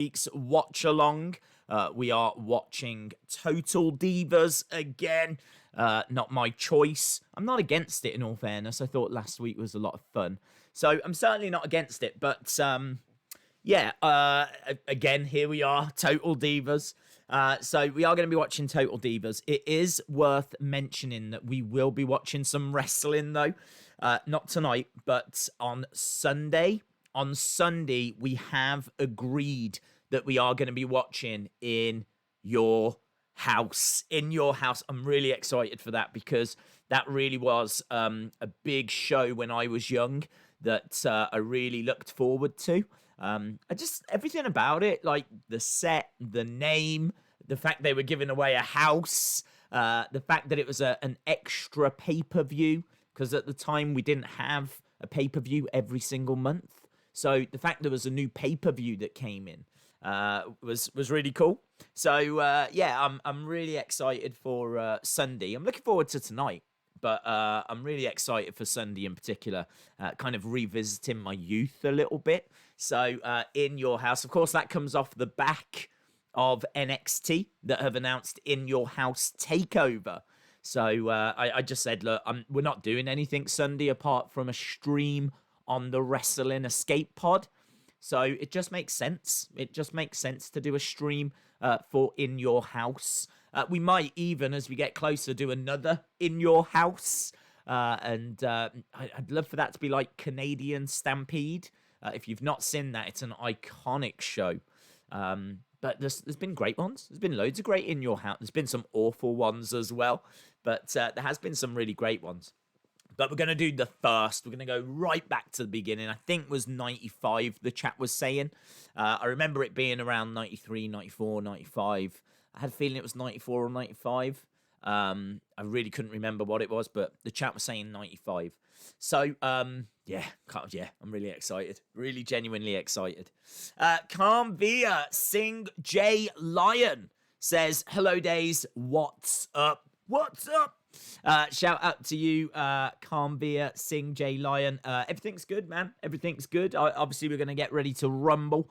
week's watch along. We are watching Total Divas again. Not my choice. I'm not against it, in all fairness. I thought last week was a lot of fun. So I'm certainly not against it. But again, here we are, Total Divas. So we are going to be watching Total Divas. It is worth mentioning that we will be watching some wrestling, though. Not tonight, but on Sunday. On Sunday, we have agreed that we are going to be watching In Your House. In Your House. I'm really excited for that because that really was a big show when I was young that I really looked forward to. Everything about it, like the set, the name, the fact they were giving away a house, the fact that it was an extra pay-per-view, because at the time we didn't have a pay-per-view every single month. So the fact there was a new pay-per-view that came in was really cool. So I'm really excited for Sunday. I'm looking forward to tonight, but I'm really excited for Sunday in particular, kind of revisiting my youth a little bit. So In Your House, of course, that comes off the back of NXT that have announced In Your House Takeover. So I just said, look, we're not doing anything Sunday apart from a stream on the Wrestling Escape Pod. So it just makes sense. It just makes sense to do a stream for In Your House. We might even, as we get closer, do another In Your House. I'd love for that to be like Canadian Stampede. If you've not seen that, it's an iconic show. But there's been great ones. There's been loads of great In Your House. There's been some awful ones as well. But there has been some really great ones. But we're going to do the first. We're going to go right back to the beginning. I think it was 95, the chat was saying. I remember it being around 93, 94, 95. I had a feeling it was 94 or 95. I really couldn't remember what it was, but the chat was saying 95. So, I'm really excited. Really genuinely excited. Carmvia Singh J. Lion says, hello, Days. What's up? What's up? Shout out to you, Carmvia Singh J. Lion. Everything's good, man. Everything's good. Obviously, we're going to get ready to rumble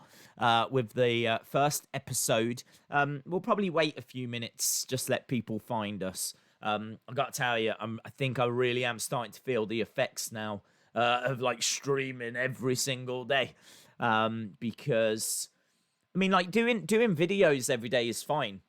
with the first episode. We'll probably wait a few minutes, just let people find us. I've got to tell you, I think I really am starting to feel the effects now of like streaming every single day. Because, I mean, like doing videos every day is fine.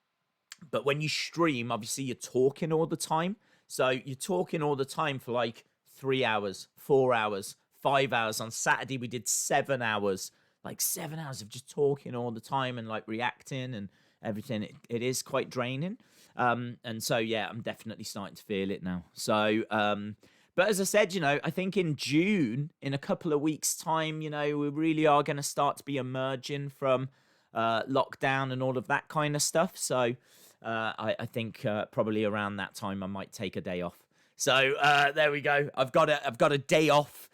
But when you stream, obviously you're talking all the time. So you're talking all the time for like 3 hours, 4 hours, 5 hours. On Saturday, we did 7 hours. Like 7 hours of just talking all the time and like reacting and everything. It is quite draining. And so, yeah, I'm definitely starting to feel it now. So, but as I said, I think in June, in a couple of weeks' time, we really are going to start to be emerging from lockdown and all of that kind of stuff. So I think probably around that time I might take a day off. So there we go. I've got a day off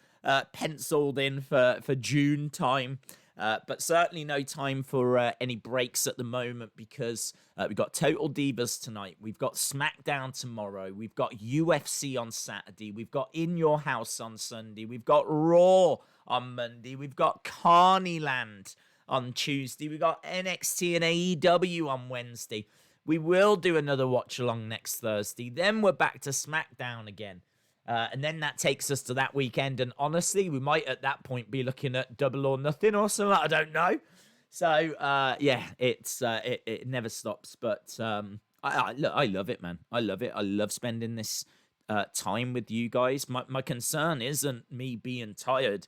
penciled in for June time. But certainly no time for any breaks at the moment because we've got Total Divas tonight. We've got Smackdown tomorrow. We've got UFC on Saturday. We've got In Your House on Sunday. We've got Raw on Monday. We've got Carneyland on Tuesday. We've got NXT and AEW on Wednesday. We will do another watch-along next Thursday. Then we're back to SmackDown again. And then that takes us to that weekend. And honestly, we might at that point be looking at Double or Nothing or something. I don't know. So, it never stops. But I love it, man. I love it. I love spending this time with you guys. My concern isn't me being tired.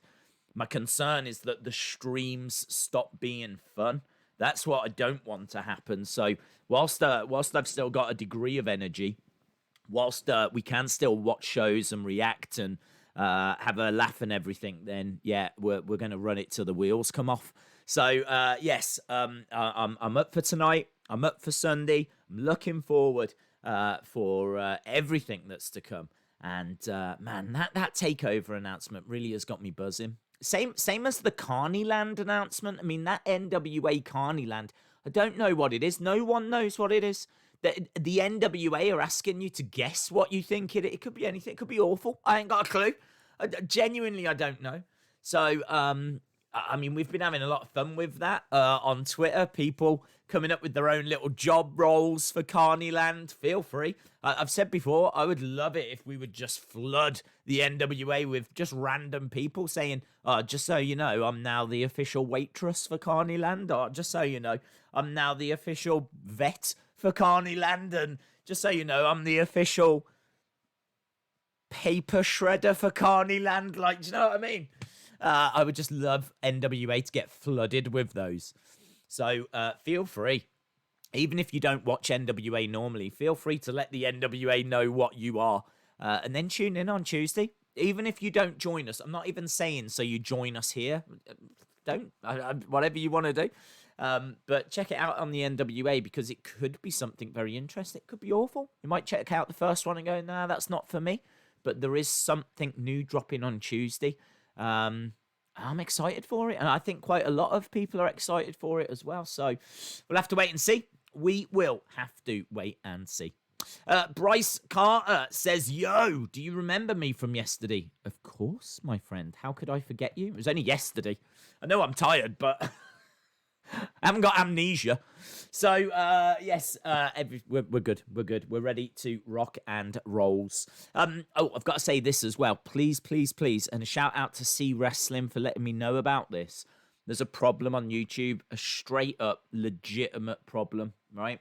My concern is that the streams stop being fun. That's what I don't want to happen. So whilst I've still got a degree of energy, whilst we can still watch shows and react and have a laugh and everything, then yeah, we're going to run it till the wheels come off. So yes, I'm up for tonight. I'm up for Sunday. I'm looking forward for everything that's to come. And man, that takeover announcement really has got me buzzing. Same as the Carneyland announcement. I mean, that NWA Carneyland, I don't know what it is. No one knows what it is. The NWA are asking you to guess what you think it is. It could be anything. It could be awful. I ain't got a clue. Genuinely, I don't know. So, I mean, we've been having a lot of fun with that on Twitter. People coming up with their own little job roles for Carneyland. Feel free. I've said before, I would love it if we would just flood the NWA with just random people saying, just so you know, I'm now the official waitress for Carneyland. Or just so you know, I'm now the official vet for Carneyland. And just so you know, I'm the official paper shredder for Carneyland. Like, do you know what I mean? I would just love NWA to get flooded with those. So feel free. Even if you don't watch NWA normally, feel free to let the NWA know what you are. And then tune in on Tuesday. Even if you don't join us, I'm not even saying so you join us here. Don't. Whatever you want to do. But check it out on the NWA because it could be something very interesting. It could be awful. You might check out the first one and go, nah, that's not for me. But there is something new dropping on Tuesday. I'm excited for it, and I think quite a lot of people are excited for it as well. So we'll have to wait and see. We will have to wait and see. Bryce Carter says, yo, do you remember me from yesterday? Of course, my friend. How could I forget you? It was only yesterday. I know I'm tired, but I haven't got amnesia. So, yes, we're good. We're good. We're ready to rock and rolls. Oh, I've got to say this as well. Please, please, please. And a shout out to C Wrestling for letting me know about this. There's a problem on YouTube, a straight up legitimate problem, right?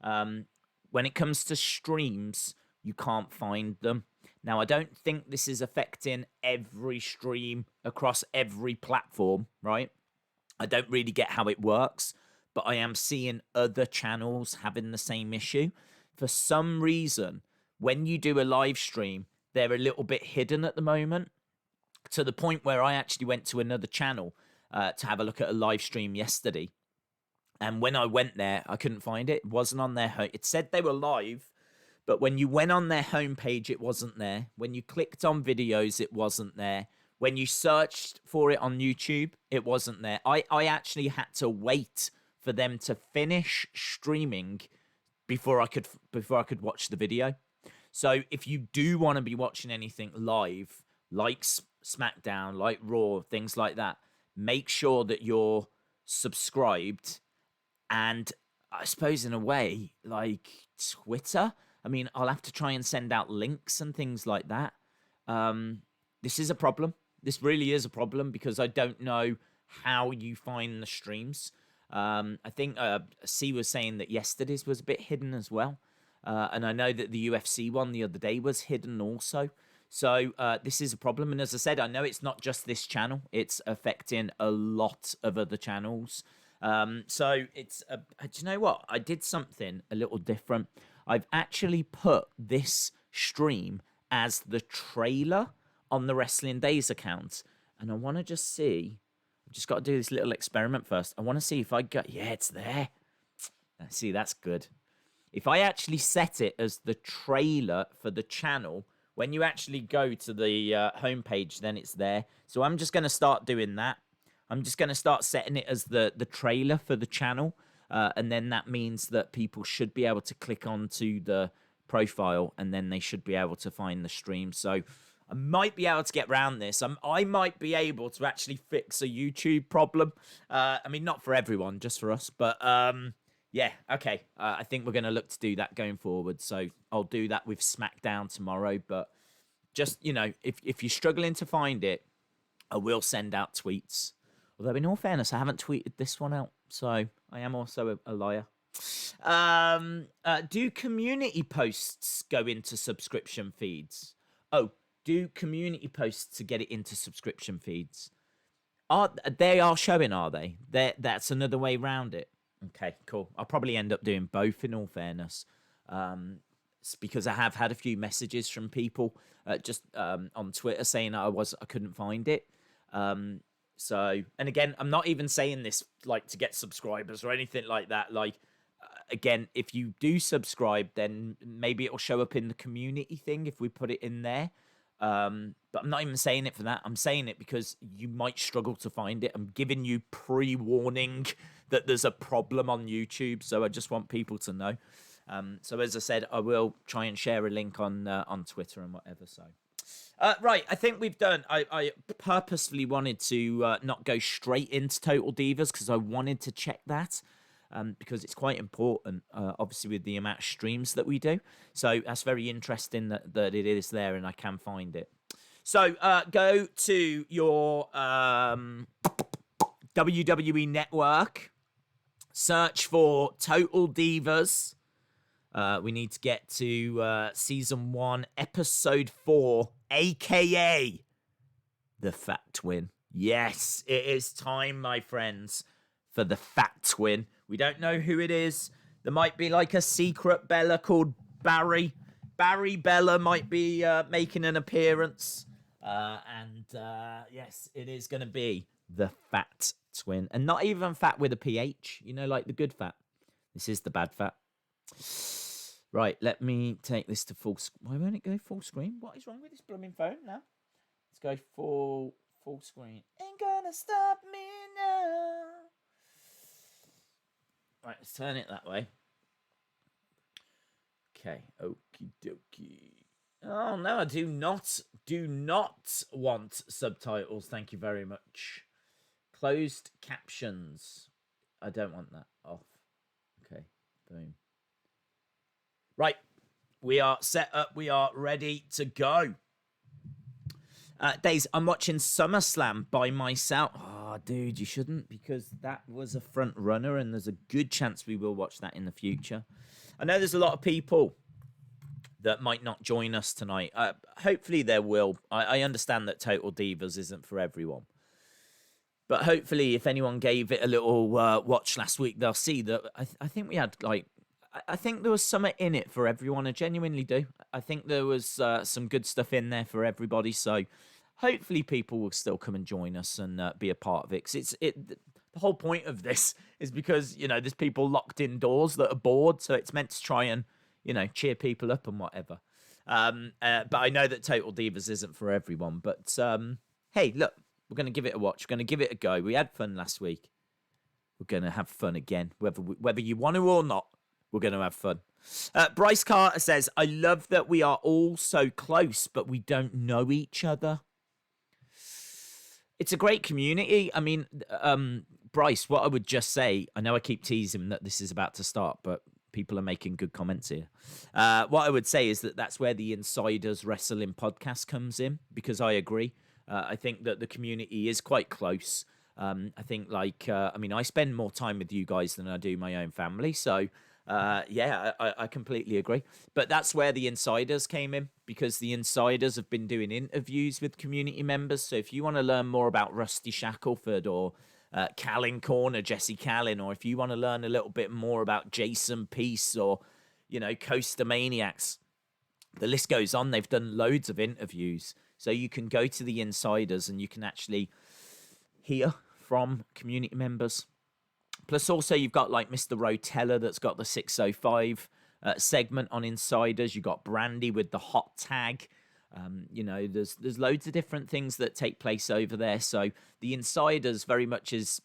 When it comes to streams, you can't find them. Now, I don't think this is affecting every stream across every platform, right? I don't really get how it works, but I am seeing other channels having the same issue. For some reason, when you do a live stream, they're a little bit hidden at the moment, to the point where I actually went to another channel to have a look at a live stream yesterday. And when I went there, I couldn't find it. It wasn't on their home. It said they were live, but when you went on their homepage, it wasn't there. When you clicked on videos, it wasn't there. When you searched for it on YouTube, it wasn't there. I actually had to wait for them to finish streaming before I could watch the video. So if you do want to be watching anything live, like SmackDown, like Raw, things like that, make sure that you're subscribed. And I suppose in a way, like Twitter, I mean, I'll have to try and send out links and things like that. This is a problem. This really is a problem because I don't know how you find the streams. I think C was saying that yesterday's was a bit hidden as well. And I know that the UFC one the other day was hidden also. So this is a problem. And as I said, I know it's not just this channel. It's affecting a lot of other channels. So it's, do you know what? I did something a little different. I've actually put this stream as the trailer on the Wrestling Days account. And I want to just see, I've just got to do this little experiment first. I want to see if I got, yeah, it's there. See, that's good. If I actually set it as the trailer for the channel, when you actually go to the homepage, then it's there. So I'm just going to start doing that. I'm just going to start setting it as the trailer for the channel. And then that means that people should be able to click onto the profile and then they should be able to find the stream. So I might be able to get around this. I might be able to actually fix a YouTube problem. I mean, not for everyone, just for us. But yeah, okay. I think we're going to look to do that going forward. So I'll do that with SmackDown tomorrow. But just, you know, if you're struggling to find it, I will send out tweets. Although, in all fairness, I haven't tweeted this one out. So I am also a liar. Do community posts go into subscription feeds? Oh, do community posts to get it into subscription feeds? They are showing, are they? That's another way around it. Okay, cool. I'll probably end up doing both in all fairness. It's because I have had a few messages from people just on Twitter saying I couldn't find it. So, and again, I'm not even saying this like to get subscribers or anything like that. Like, again, if you do subscribe, then maybe it'll show up in the community thing if we put it in there. But I'm not even saying it for that. I'm saying it because you might struggle to find it. I'm giving you pre-warning that there's a problem on YouTube. So I just want people to know. So as I said, I will try and share a link on Twitter and whatever. So Right, I think we've done. I purposefully wanted to not go straight into Total Divas because I wanted to check that. Because it's quite important, obviously, with the amount of streams that we do. So that's very interesting that it is there and I can find it. So go to your WWE Network, search for Total Divas. We need to get to Season 1, Episode 4, a.k.a. The Fat Twin. Yes, it is time, my friends, for the Fat Twin. We don't know who it is. There might be like a secret Bella called Barry. Barry Bella might be making an appearance. Yes, it is going to be the Fat Twin. And not even fat with a PH. You know, like the good fat. This is the bad fat. Right, let me take this to full screen. Why won't it go full screen? What is wrong with this blooming phone now? Let's go full screen. Ain't gonna stop me now. Right, let's turn it that way. Okay, okie dokie. Oh no, I do not want subtitles. Thank you very much. Closed captions. I don't want that off. Okay, boom. Right, we are set up. We are ready to go. Days, I'm watching SummerSlam by myself. Oh, dude, you shouldn't, because that was a front runner and there's a good chance we will watch that in the future. I know there's a lot of people that might not join us tonight. Hopefully there will. I understand that Total Divas isn't for everyone. But hopefully if anyone gave it a little watch last week, they'll see that I think we had, like, I think there was something in it for everyone. I genuinely do. I think there was some good stuff in there for everybody. So hopefully people will still come and join us and be a part of it. Because the whole point of this is because, you know, there's people locked indoors that are bored. So it's meant to try and, you know, cheer people up and whatever. But I know that Total Divas isn't for everyone. But hey, look, we're going to give it a watch. We're going to give it a go. We had fun last week. We're going to have fun again, whether you want to or not. We're going to have fun. Bryce Carter says, I love that we are all so close, but we don't know each other. It's a great community. I mean, Bryce, what I would just say, I know I keep teasing that this is about to start, but people are making good comments here. What I would say is that that's where the Insiders Wrestling podcast comes in, because I agree. I think that the community is quite close. I think, like, I mean, I spend more time with you guys than I do my own family, so... yeah, I completely agree. But that's where the Insiders came in, because the Insiders have been doing interviews with community members. So if you want to learn more about Rusty Shackelford or Callan Corner, Jesse Callan, or if you want to learn a little bit more about Jason Peace or, you know, Coaster Maniacs, the list goes on. They've done loads of interviews. So you can go to the Insiders and you can actually hear from community members. Plus, also, you've got, like, Mr. Rotella that's got the 605 segment on Insiders. You've got Brandy with the hot tag. You know, there's loads of different things that take place over there. So the Insiders very much is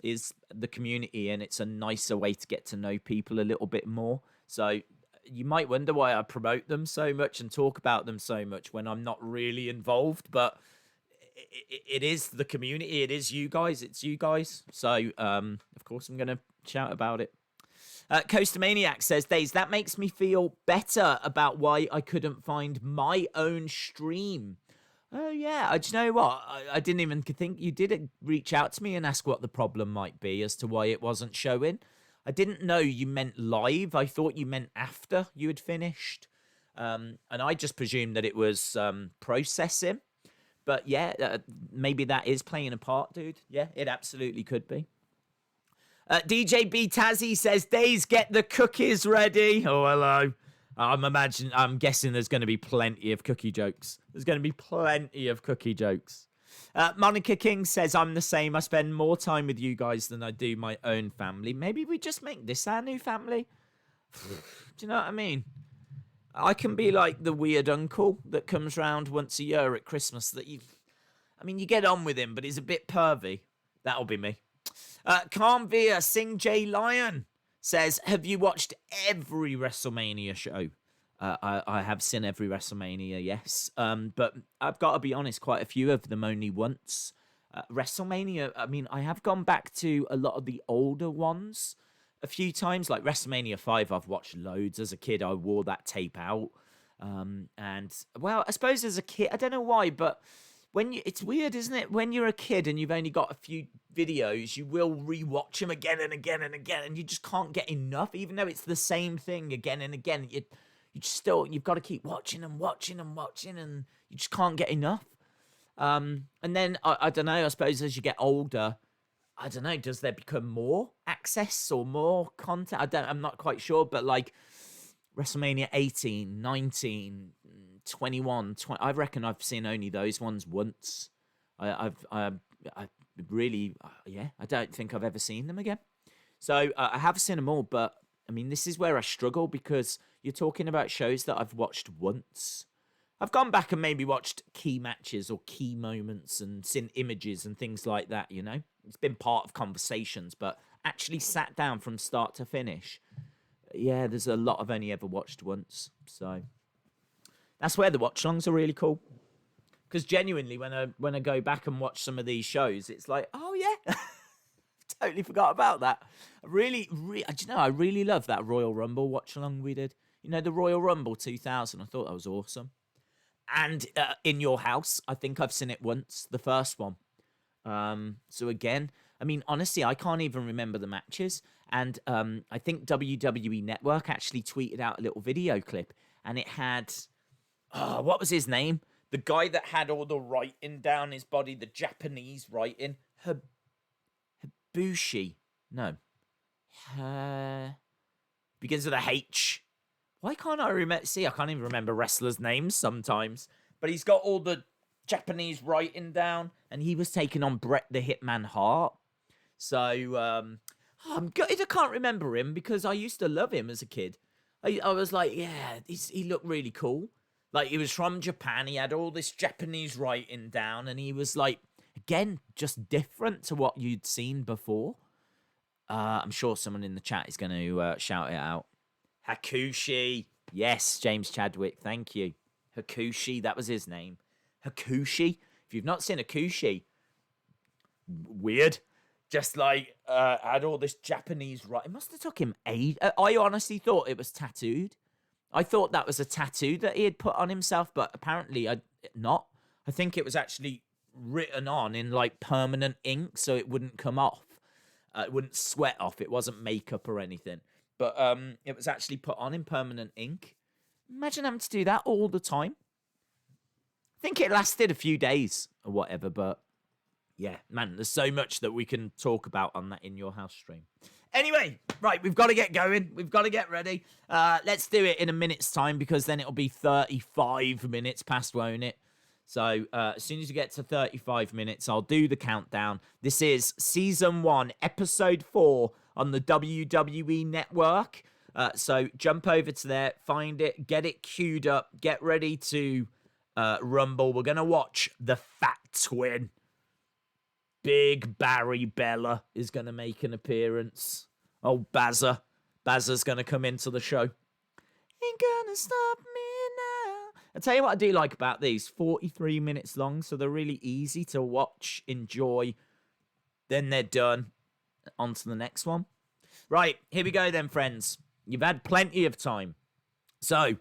the community, and it's a nicer way to get to know people a little bit more. So you might wonder why I promote them so much and talk about them so much when I'm not really involved, but... It is the community. It is you guys. It's you guys. So, of course, I'm going to shout about it. Coaster Maniac says, Days, that makes me feel better about why I couldn't find my own stream. Oh, yeah. Do you know what? I didn't even think you did reach out to me and ask what the problem might be as to why it wasn't showing. I didn't know you meant live. I thought you meant after you had finished. And I just presumed that it was processing. But yeah, maybe that is playing a part, dude. Yeah, it absolutely could be. DJ B Tazzy says, Days, get the cookies ready. Oh, hello. I'm guessing there's going to be plenty of cookie jokes. There's going to be plenty of cookie jokes. Monica King says, I'm the same. I spend more time with you guys than I do my own family. Maybe we just make this our new family. Do you know what I mean? I can be like the weird uncle that comes round once a year at Christmas that you get on with him, but he's a bit pervy. That'll be me. Calm Via Sing J Lion says, have you watched every WrestleMania show? I have seen every WrestleMania, yes. But I've got to be honest, quite a few of them only once. WrestleMania, I mean, I have gone back to a lot of the older ones a few times. Like WrestleMania 5, I've watched loads. As a kid, I wore that tape out. And, well, I suppose as a kid, I don't know why, but it's weird, isn't it? When you're a kid and you've only got a few videos, you will rewatch them again and again and again, and you just can't get enough, even though it's the same thing again and again. You've got to keep watching and watching and watching, and you just can't get enough. And then I don't know. I suppose as you get older, I don't know. Does there become more access or more content? I'm not quite sure. But like WrestleMania 18, 19, 21, 20, I reckon I've seen only those ones once. I really, yeah. I don't think I've ever seen them again. So I have seen them all, but I mean, this is where I struggle because you're talking about shows that I've watched once. I've gone back and maybe watched key matches or key moments and seen images and things like that, you know? It's been part of conversations, but actually sat down from start to finish. Yeah, there's a lot I've only ever watched once. So that's where the watch-alongs are really cool. Because genuinely, when I go back and watch some of these shows, it's like, oh, yeah. Totally forgot about that. I really love that Royal Rumble watch-along we did. You know, the Royal Rumble 2000. I thought that was awesome. And In Your House, I think I've seen it once, the first one. So again, I mean, honestly, I can't even remember the matches. And I think WWE Network actually tweeted out a little video clip, and it had, what was his name? The guy that had all the writing down his body, the Japanese writing. Habushi. No. Begins with a H. Why can't I remember? See, I can't even remember wrestlers' names sometimes. But he's got all the Japanese writing down, and he was taking on Bret the Hitman Hart. So I'm gutted I can't remember him because I used to love him as a kid. I was like, yeah, he looked really cool. Like, he was from Japan. He had all this Japanese writing down, and he was like, again, just different to what you'd seen before. I'm sure someone in the chat is going to shout it out. Hakushi. Yes, James Chadwick. Thank you. Hakushi. That was his name. Hakushi. If you've not seen Hakushi, weird. Just like had all this Japanese writing. It must have took him age. I honestly thought it was tattooed. I thought that was a tattoo that he had put on himself, but apparently not. I think it was actually written on in like permanent ink, so it wouldn't come off. It wouldn't sweat off. It wasn't makeup or anything. But it was actually put on in permanent ink. Imagine having to do that all the time. I think it lasted a few days or whatever, but yeah, man, there's so much that we can talk about on that In Your House stream. Anyway, right, we've got to get going. We've got to get ready. Let's do it in a minute's time because then it'll be 35 minutes past, won't it? So as soon as you get to 35 minutes, I'll do the countdown. This is Season 1, Episode 4 on the WWE Network. So jump over to there, find it, get it queued up, get ready to rumble. We're going to watch the Fat Twin. Big Barry Bella is going to make an appearance. Oh, Bazza. Bazza's going to come into the show. Ain't gonna stop me now. I'll tell you what I do like about these. 43 minutes long, so they're really easy to watch, enjoy. Then they're done. On to the next one. Right, here we go then, friends. You've had plenty of time. So,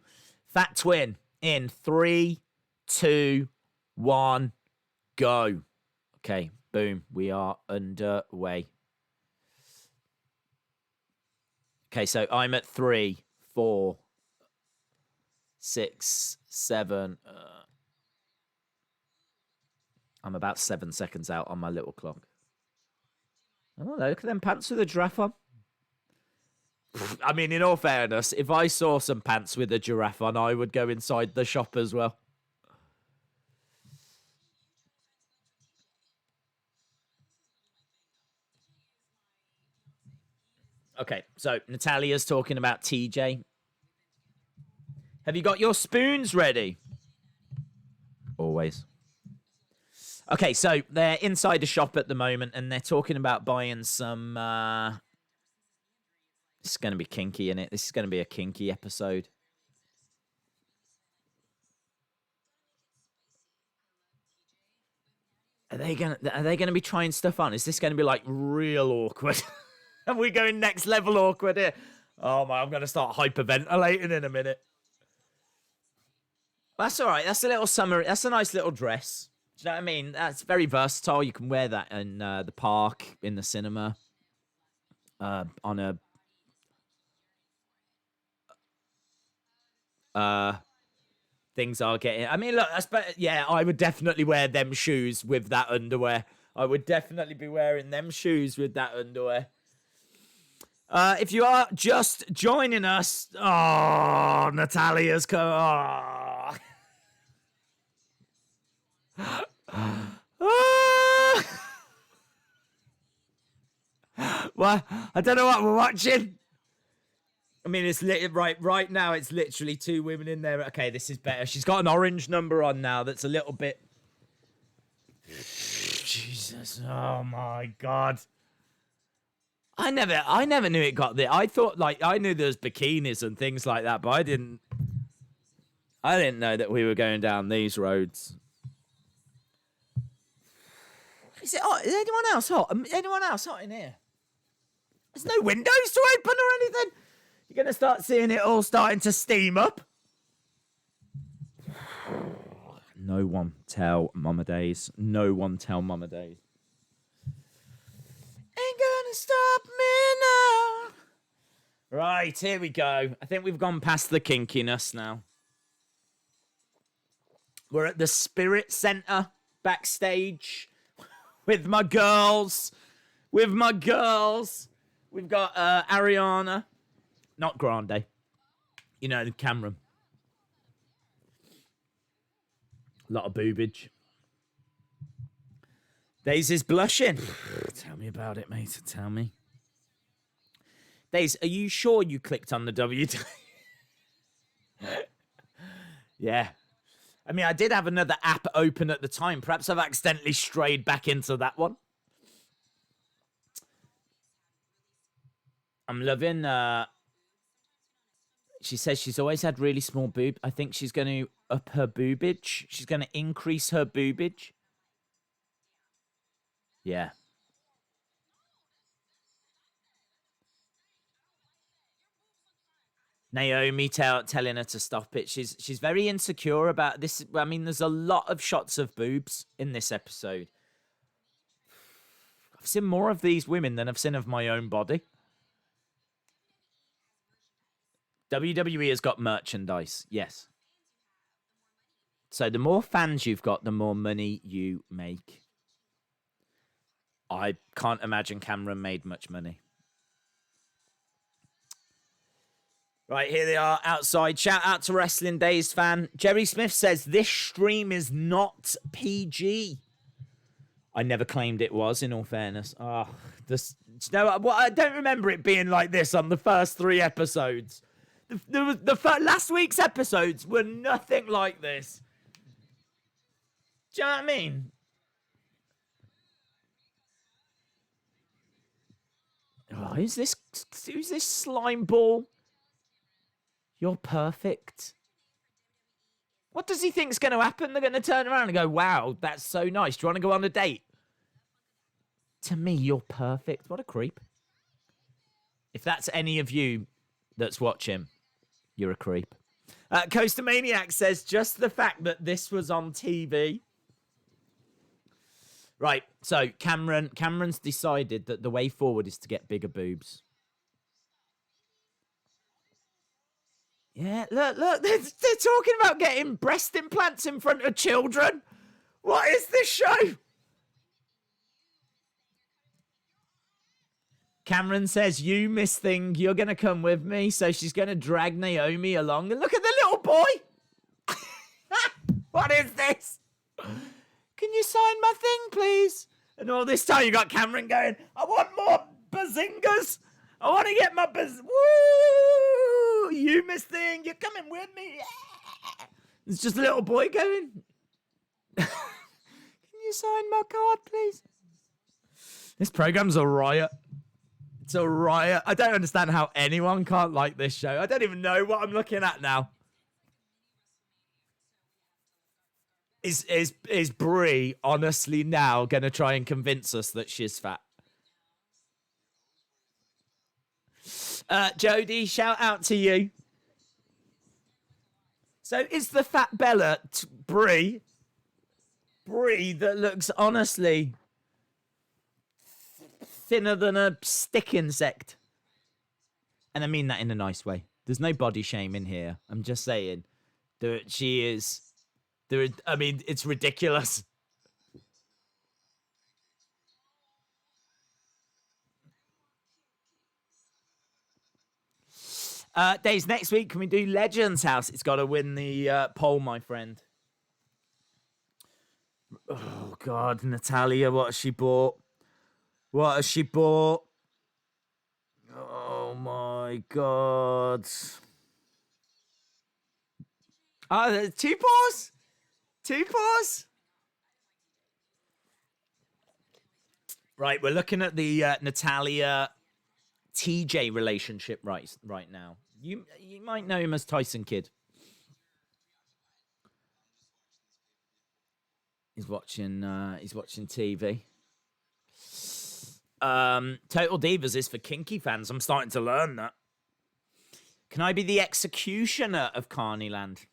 Fat Twin in 3, 2, 1, go. Okay, boom. We are underway. Okay, so I'm at 3, 4, 6, 7. I'm about 7 seconds out on my little clock. Oh, look at them pants with a giraffe on. I mean, in all fairness, if I saw some pants with a giraffe on, I would go inside the shop as well. Okay, so Natalya's talking about TJ. Have you got your spoons ready? Always. Okay, so they're inside the shop at the moment, and they're talking about buying some... This is going to be kinky, isn't it? This is going to be a kinky episode. Are they gonna be trying stuff on? Is this gonna be like real awkward? Are we going next level awkward here? Oh my, I'm gonna start hyperventilating in a minute. That's all right. That's a little summer. That's a nice little dress. Do you know what I mean? That's very versatile. You can wear that in the park, in the cinema, on a things are getting. I mean, look, yeah, I would definitely wear them shoes with that underwear. I would definitely be wearing them shoes with that underwear. If you are just joining us, oh, Natalya's come. Oh. Well, I don't know what we're watching. I mean, it's right now. It's literally two women in there. Okay, this is better. She's got an orange number on now. That's a little bit. Jesus! Oh my God! I never knew it got there. I thought I knew there was bikinis and things like that, but I didn't know that we were going down these roads. Is anyone else hot? Anyone else hot in here? There's no windows to open or anything. You're going to start seeing it all starting to steam up. No one tell Mama Days. No one tell Mama Days. Ain't gonna stop me now. Right, here we go. I think we've gone past the kinkiness now. We're at the Spirit Center backstage with my girls. We've got Ariana. Not Grande. You know, Cameron. A lot of boobage. Daisy's blushing. Tell me about it, mate. Tell me. Daisy, are you sure you clicked on the WWE? Yeah. I mean, I did have another app open at the time. Perhaps I've accidentally strayed back into that one. I'm loving... She says she's always had really small boob. I think she's going to up her boobage. She's going to increase her boobage. Yeah. Naomi telling her to stop it. She's very insecure about this. I mean, there's a lot of shots of boobs in this episode. I've seen more of these women than I've seen of my own body. WWE has got merchandise, yes. So the more fans you've got, the more money you make. I can't imagine Cameron made much money. Right, here they are outside. Shout out to Wrestling Days fan. Jerry Smith says, this stream is not PG. I never claimed it was, in all fairness. Oh, this, you know what? I don't remember it being like this on the first 3 episodes. Last week's episodes were nothing like this. Do you know what I mean? Oh, who's this slime ball? You're perfect. What does he think's going to happen? They're going to turn around and go, wow, that's so nice. Do you want to go on a date? To me, you're perfect. What a creep. If that's any of you that's watching, you're a creep. Coaster Maniac says, just the fact that this was on TV. Right, so Cameron's decided that the way forward is to get bigger boobs. Yeah, look, they're talking about getting breast implants in front of children. What is this show? Cameron says, you, Miss Thing, you're going to come with me. So she's going to drag Naomi along. And look at the little boy. What is this? Can you sign my thing, please? And all this time you got Cameron going, I want more bazingas. I want to get my woo! You, Miss Thing, you're coming with me. Yeah. It's just a little boy going, can you sign my card, please? This program's a riot. It's a riot. I don't understand how anyone can't like this show. I don't even know what I'm looking at now. Is Brie honestly now gonna try and convince us that she's fat? Jody, shout out to you. So is the fat Bella Brie that looks honestly thinner than a stick insect? And I mean that in a nice way. There's no body shame in here. I'm just saying. She is. I mean, it's ridiculous. Days, next week, can we do Legends House? It's got to win the poll, my friend. Oh, God, Natalya, what has she bought? What has she bought? Oh, my God. Oh, 2 paws? 2 paws? Right, we're looking at the Natalya TJ relationship right now. You might know him as Tyson Kidd. He's watching TV. Total Divas is for kinky fans. I'm starting to learn that. Can I be the executioner of Carneyland?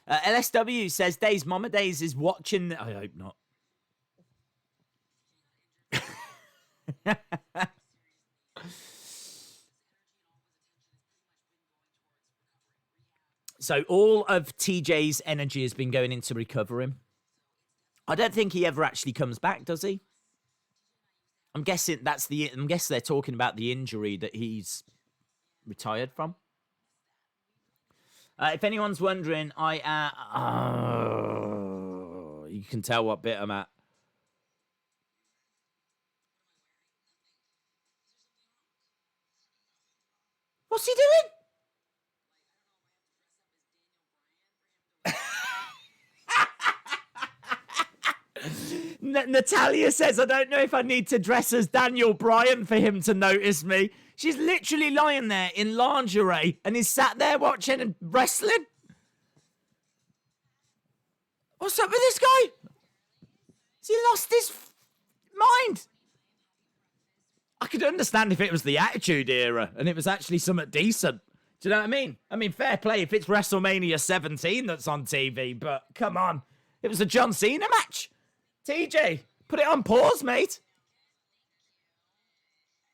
LSW says Days, Mama Days is watching. I hope not. So all of TJ's energy has been going into recovering. I don't think he ever actually comes back, does he? I'm guessing they're talking about the injury that he's retired from. If anyone's wondering, you can tell what bit I'm at. What's he doing? Natalya says, I don't know if I need to dress as Daniel Bryan for him to notice me. She's literally lying there in lingerie and he's sat there watching and wrestling. What's up with this guy? Has he lost his mind? I could understand if it was the Attitude Era and it was actually something decent. Do you know what I mean? I mean, fair play if it's WrestleMania 17 that's on TV, but come on. It was a John Cena match. TJ, put it on pause, mate.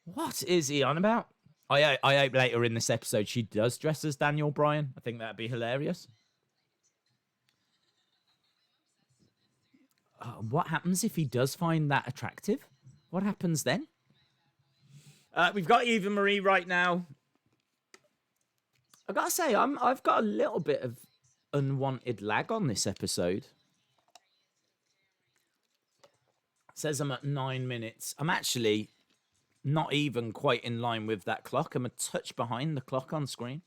What is he on about? I hope later in this episode she does dress as Daniel Bryan. I think that'd be hilarious. What happens if he does find that attractive? What happens then? We've got Eva Marie right now. I gotta say, I've got a little bit of unwanted lag on this episode. It says I'm at 9 minutes. I'm actually not even quite in line with that clock. I'm a touch behind the clock on screen.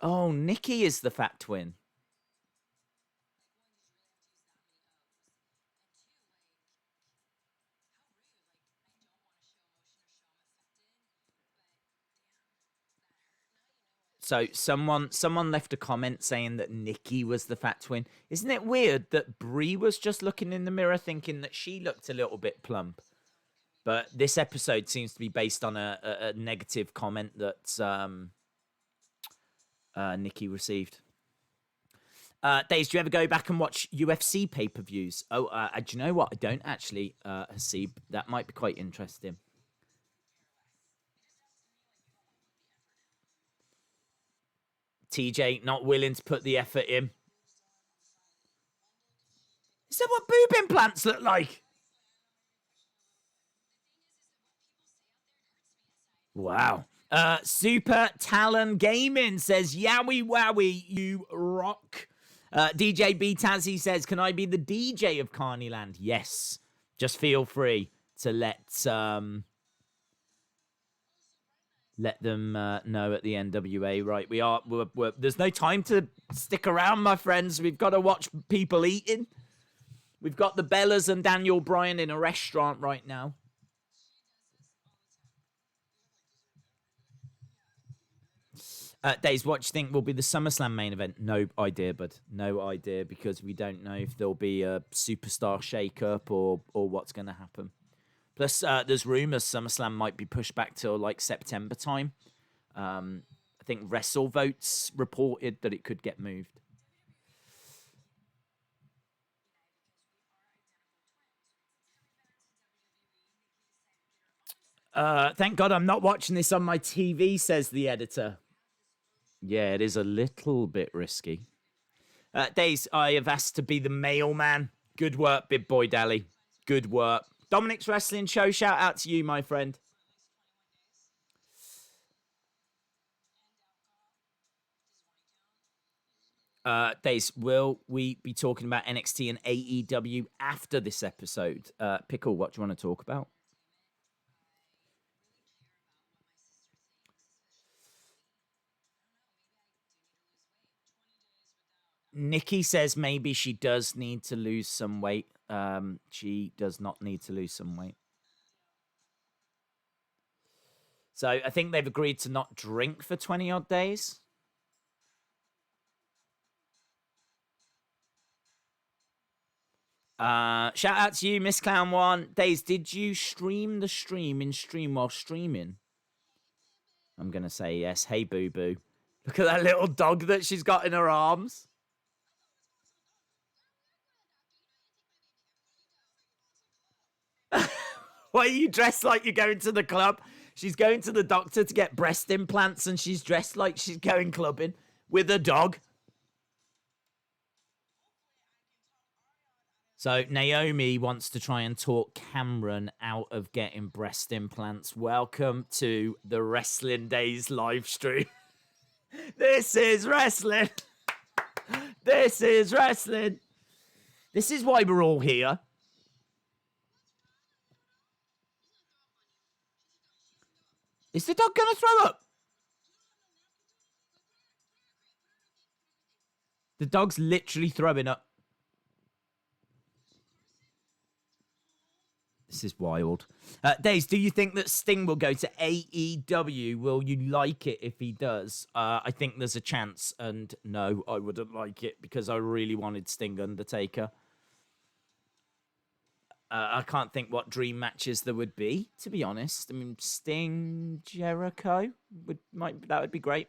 Oh, Nikki is the fat twin. So someone left a comment saying that Nikki was the fat twin. Isn't it weird that Brie was just looking in the mirror thinking that she looked a little bit plump? But this episode seems to be based on a negative comment that Nikki received. Days, do you ever go back and watch UFC pay-per-views? Oh, do you know what? I don't actually, Hasib. That might be quite interesting. TJ not willing to put the effort in. Is that what boob implants look like? Wow. Super Talon Gaming says, Yowie wowie, you rock. DJ B Tazzy says, can I be the DJ of Carneyland? Yes. Just feel free to let them know at the NWA. Right, we're there's no time to stick around, my friends. We've got to watch people eating. We've got the Bellas and Daniel Bryan in a restaurant right now. Days, what do you think will be the SummerSlam main event? No idea, bud. No idea, because we don't know if there'll be a superstar shake-up or what's going to happen. Plus, there's rumours SummerSlam might be pushed back till like September time. I think WrestleVotes reported that it could get moved. Thank God I'm not watching this on my TV, says the editor. Yeah, it is a little bit risky. Days, I have asked to be the mailman. Good work, Big Boy Dally. Good work. Dominic's Wrestling Show, shout out to you, my friend. Days, will we be talking about NXT and AEW after this episode? Pickle, what do you want to talk about? Nikki says maybe she does need to lose some weight. She does not need to lose some weight. So I think they've agreed to not drink for 20 odd days. Shout out to you, Miss Clown One. Days, did you stream the stream in stream while streaming? I'm gonna say yes. Hey, Boo Boo. Look at that little dog that she's got in her arms. Why are you dressed like you're going to the club? She's going to the doctor to get breast implants, and she's dressed like she's going clubbing with a dog. So Naomi wants to try and talk Cameron out of getting breast implants. Welcome to the Wrestling Days live stream. This is wrestling. This is wrestling. This is why we're all here. Is the dog going to throw up? The dog's literally throwing up. This is wild. Days, do you think that Sting will go to AEW? Will you like it if he does? I think there's a chance, and no, I wouldn't like it because I really wanted Sting Undertaker. I can't think what dream matches there would be, to be honest. I mean, Sting, Jericho, that would be great.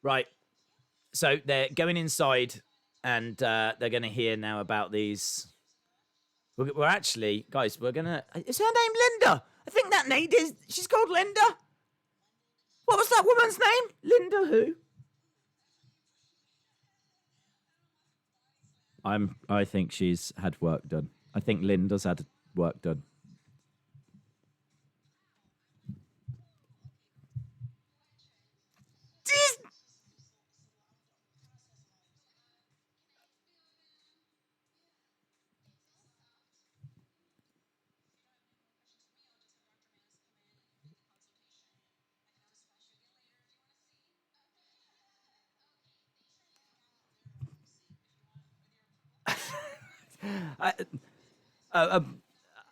Right. So they're going inside, and they're going to hear now about these. We're actually, guys, we're going to... Is her name Linda? I think that name is... She's called Linda. What was that woman's name? Linda who? I think she's had work done. I think Linda's had work done.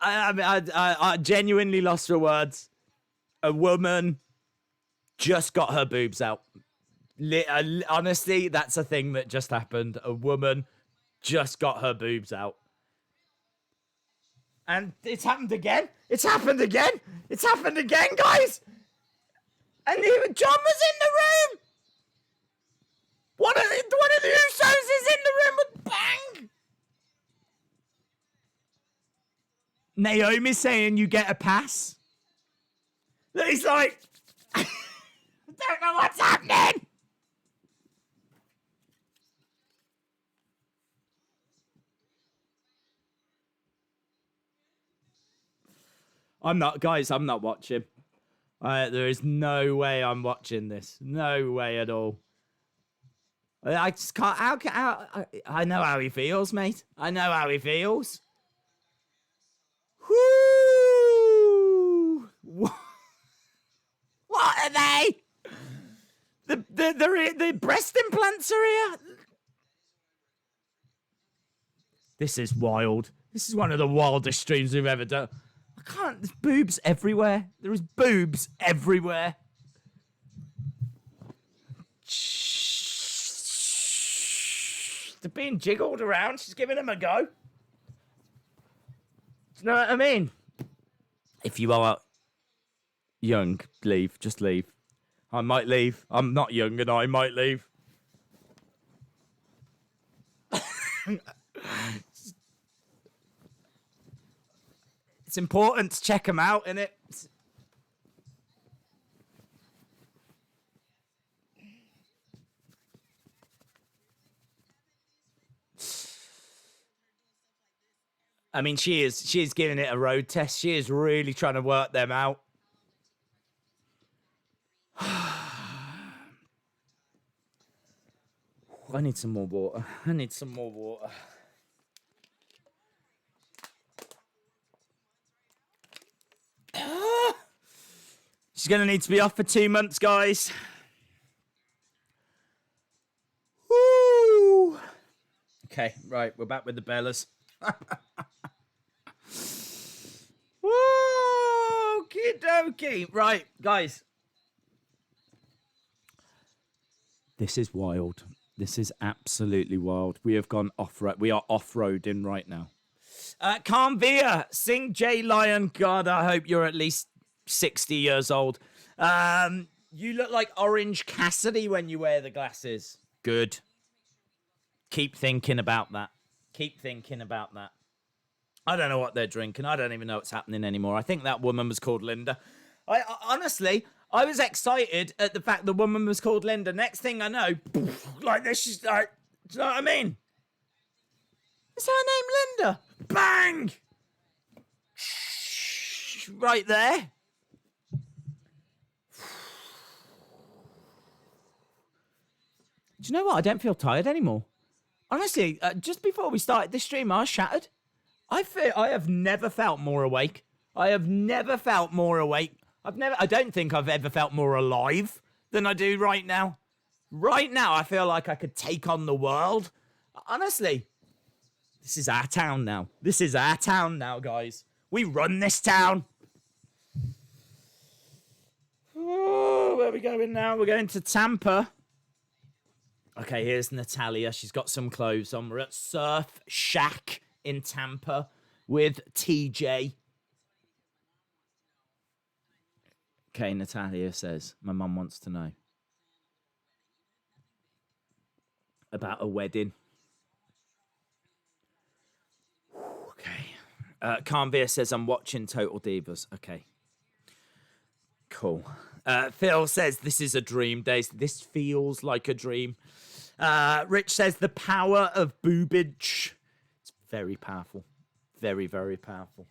I genuinely lost for words. A woman just got her boobs out. Honestly, that's a thing that just happened. A woman just got her boobs out. And it's happened again. It's happened again. It's happened again, guys. And even John was in the room. One of the Usos is in the room with bang. Naomi's saying you get a pass. He's like, I don't know what's happening. I'm not watching. There is no way I'm watching this. No way at all. I just can't. I know how he feels, mate. I know how he feels. Whoo! What are they? The breast implants are here. This is wild. This is one of the wildest streams we've ever done. I I can't. There's boobs everywhere. There is boobs everywhere. They're being jiggled around. She's giving them a go. Do you know what I mean? If you are young, leave. Just leave. I might leave. I'm not young and I might leave. It's important to check them out, innit? I mean, she is giving it a road test. She is really trying to work them out. I need some more water. She's going to need to be off for 2 months, guys. Woo! Okay, right. We're back with the Bellas. Woo! Okie dokie. Right, guys. This is wild. This is absolutely wild. We have gone off-road. We are off-roading right now. Canvia, sing J Lion. God, I hope you're at least 60 years old. You look like Orange Cassidy when you wear the glasses. Good. Keep thinking about that. I don't know what they're drinking. I don't even know what's happening anymore. I think that woman was called Linda. Honestly, I was excited at the fact the woman was called Linda. Next thing I know, like this, she's like, do you know what I mean? Is her name Linda? Bang! Right there. Do you know what? I don't feel tired anymore. Honestly, just before we started this stream, I was shattered. I have never felt more awake. I don't think I've ever felt more alive than I do right now. Right now, I feel like I could take on the world. Honestly, this is our town now. Guys. We run this town. Oh, where are we going now? We're going to Tampa. Okay, here's Natalya. She's got some clothes on. We're at Surf Shack in Tampa with TJ. Okay, Natalya says, my mum wants to know about a wedding. Okay. Canvia says, I'm watching Total Divas. Okay. Cool. Phil says, this is a dream, Days. This feels like a dream. Rich says, the power of boobage. It's very powerful. Very, very powerful.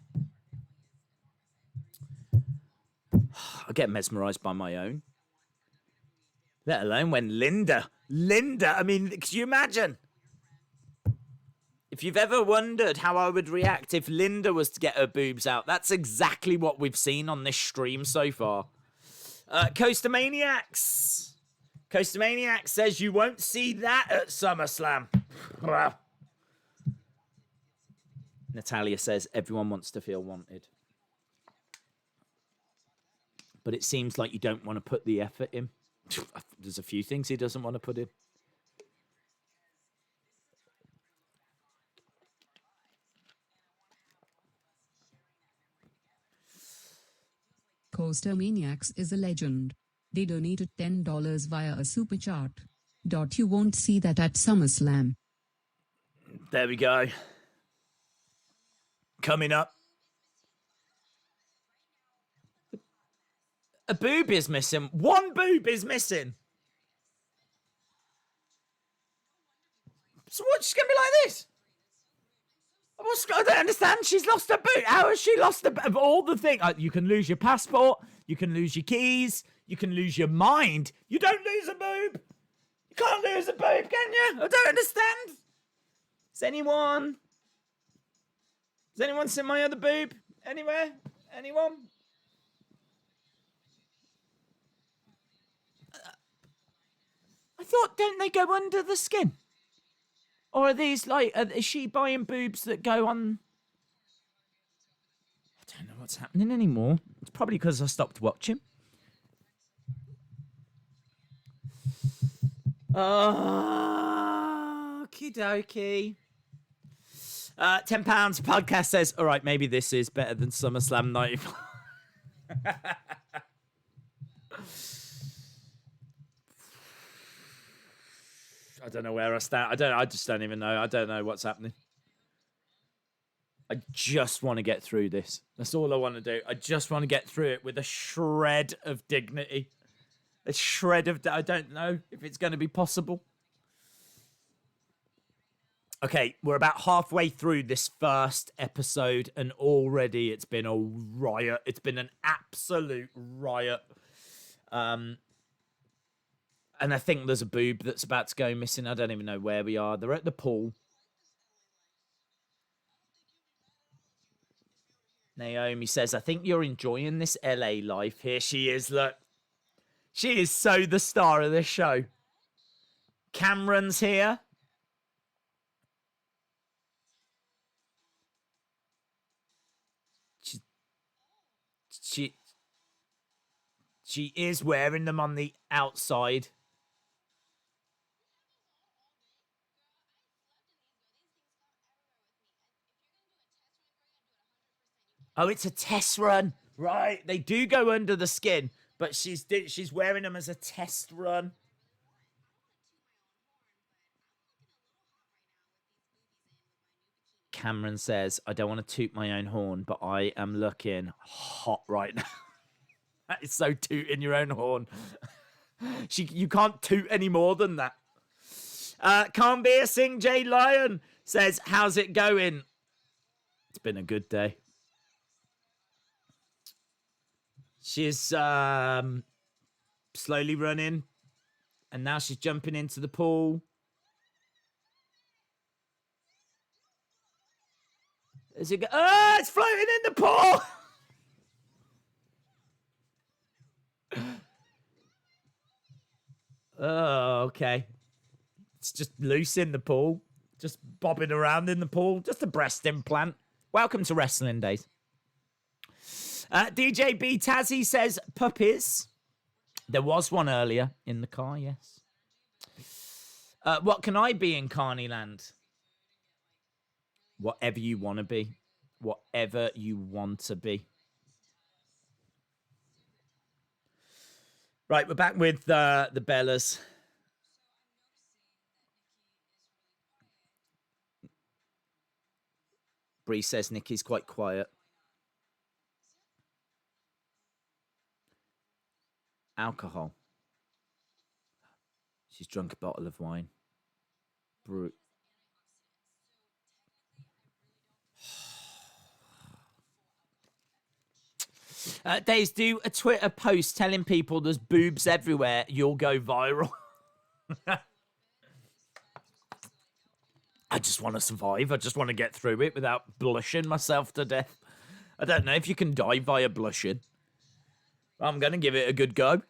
I get mesmerized by my own. Let alone when Linda, I mean, could you imagine? If you've ever wondered how I would react if Linda was to get her boobs out, that's exactly what we've seen on this stream so far. Coastamaniacs says you won't see that at SummerSlam. Wow. Natalya says everyone wants to feel wanted. But it seems like you don't want to put the effort in. There's a few things he doesn't want to put in. Coastamaniacs is a legend. They donated $10 via a super chat. You won't see that at SummerSlam. There we go. Coming up. A boob is missing. One boob is missing. So what? She's going to be like this? I don't understand. She's lost her boob. How has she lost the of all the things? You can lose your passport. You can lose your keys. You can lose your mind. You don't lose a boob. You can't lose a boob, can you? I don't understand. Has anyone seen my other boob? Anywhere? Anyone? I thought, don't they go under the skin? Or are these like, is she buying boobs that go on? I don't know what's happening anymore. It's probably because I stopped watching. Oh, okie dokie. £10 podcast says, all right, maybe this is better than SummerSlam 95. I don't know where I stand. I just don't even know. I don't know what's happening. I just want to get through this. That's all I want to do. I just want to get through it with a shred of dignity. A shred of... I don't know if it's going to be possible. Okay, we're about halfway through this first episode, and already it's been a riot. It's been an absolute riot. And I think there's a boob that's about to go missing. I don't even know where we are. They're at the pool. Naomi says, I think you're enjoying this LA life. Here she is, look. She is so the star of this show. Cameron's here. She is wearing them on the outside. Oh, it's a test run. Right. They do go under the skin, but she's wearing them as a test run. Cameron says, I don't want to toot my own horn, but I am looking hot right now. That is so tooting your own horn. You can't toot any more than that. Can't be a Sing J Lion says, how's it going? It's been a good day. She's slowly running, and now she's jumping into the pool. As it go, oh, it's floating in the pool. Oh, okay. It's just loose in the pool, just bobbing around in the pool, just a breast implant. Welcome to Wrestling Days. DJ B Tazzy says puppies. There was one earlier in the car, yes. What can I be in Carneyland? Whatever you want to be. Whatever you want to be. Right, we're back with the Bellas. Bree says Nikki's quite quiet. Alcohol. She's drunk a bottle of wine. Brew. Days, do a Twitter post telling people there's boobs everywhere. You'll go viral. I just want to survive. I just want to get through it without blushing myself to death. I don't know if you can die via blushing. I'm going to give it a good go.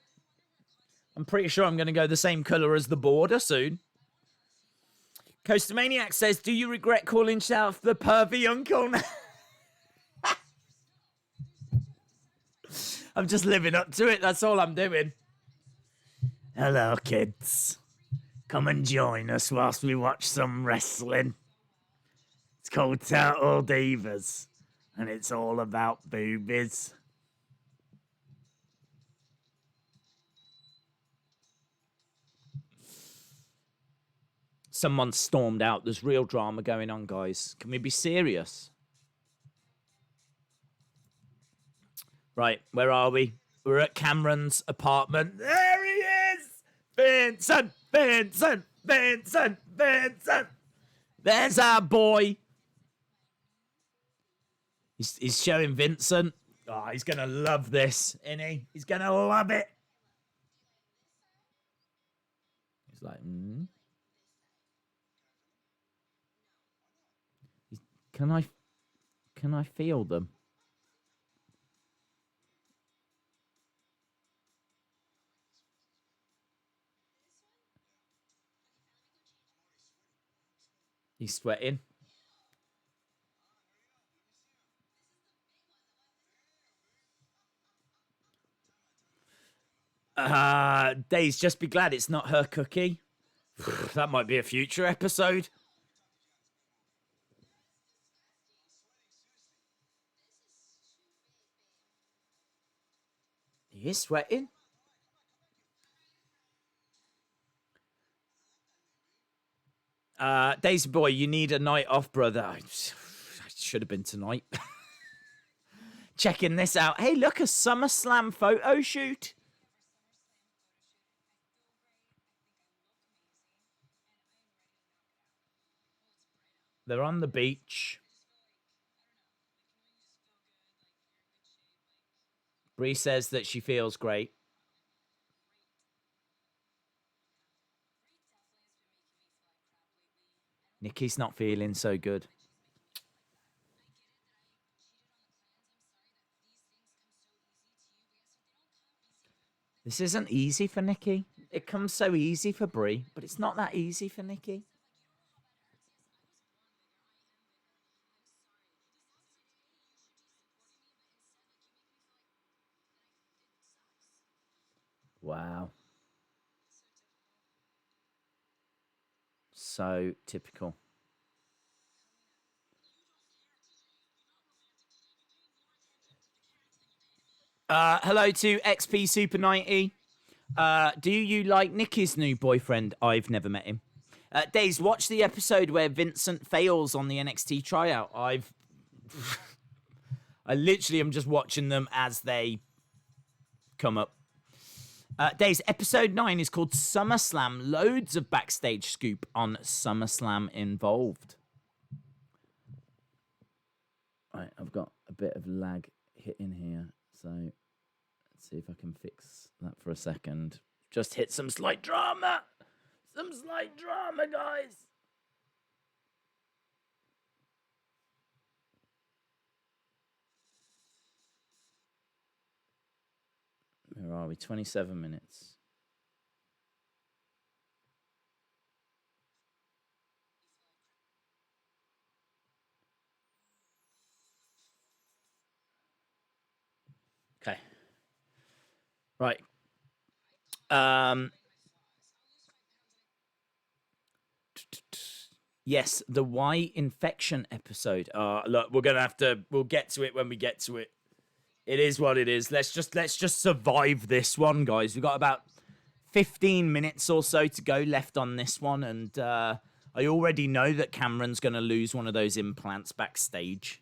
I'm pretty sure I'm going to go the same colour as the border soon. Coastamaniac says, do you regret calling yourself the pervy uncle now? I'm just living up to it. That's all I'm doing. Hello, kids. Come and join us whilst we watch some wrestling. It's called Total Divas, and it's all about boobies. Someone stormed out. There's real drama going on, guys. Can we be serious? Right, where are we? We're at Cameron's apartment. There he is! Vincent! Vincent! Vincent! Vincent! There's our boy. He's showing Vincent. Oh, he's going to love this, isn't he? He's going to love it. He's like, Can I feel them? He's sweating. Days, just be glad it's not her cookie. That might be a future episode. He is sweating. Daisy boy, you need a night off, brother. I should have been tonight. Checking this out. Hey, look, a SummerSlam photo shoot. They're on the beach. Bree says that she feels great. Nikki's not feeling so good. This isn't easy for Nikki. It comes so easy for Bree, but it's not that easy for Nikki. Wow. So typical. Hello to XP Super 90. Do you like Nikki's new boyfriend? I've never met him. Days, watch the episode where Vincent fails on the NXT tryout. I literally am just watching them as they come up. Days, episode 9 is called SummerSlam. Loads of backstage scoop on SummerSlam involved. Right, I've got a bit of lag hitting here, so let's see if I can fix that for a second. Just hit some slight drama. Some slight drama, guys. Where are we? 27 minutes. Okay. Right. Yes, the Y infection episode. Look, we're gonna have to. We'll get to it when we get to it. It is what it is. Let's just survive this one, guys. We've got about 15 minutes or so to go left on this one, and I already know that Cameron's gonna lose one of those implants backstage.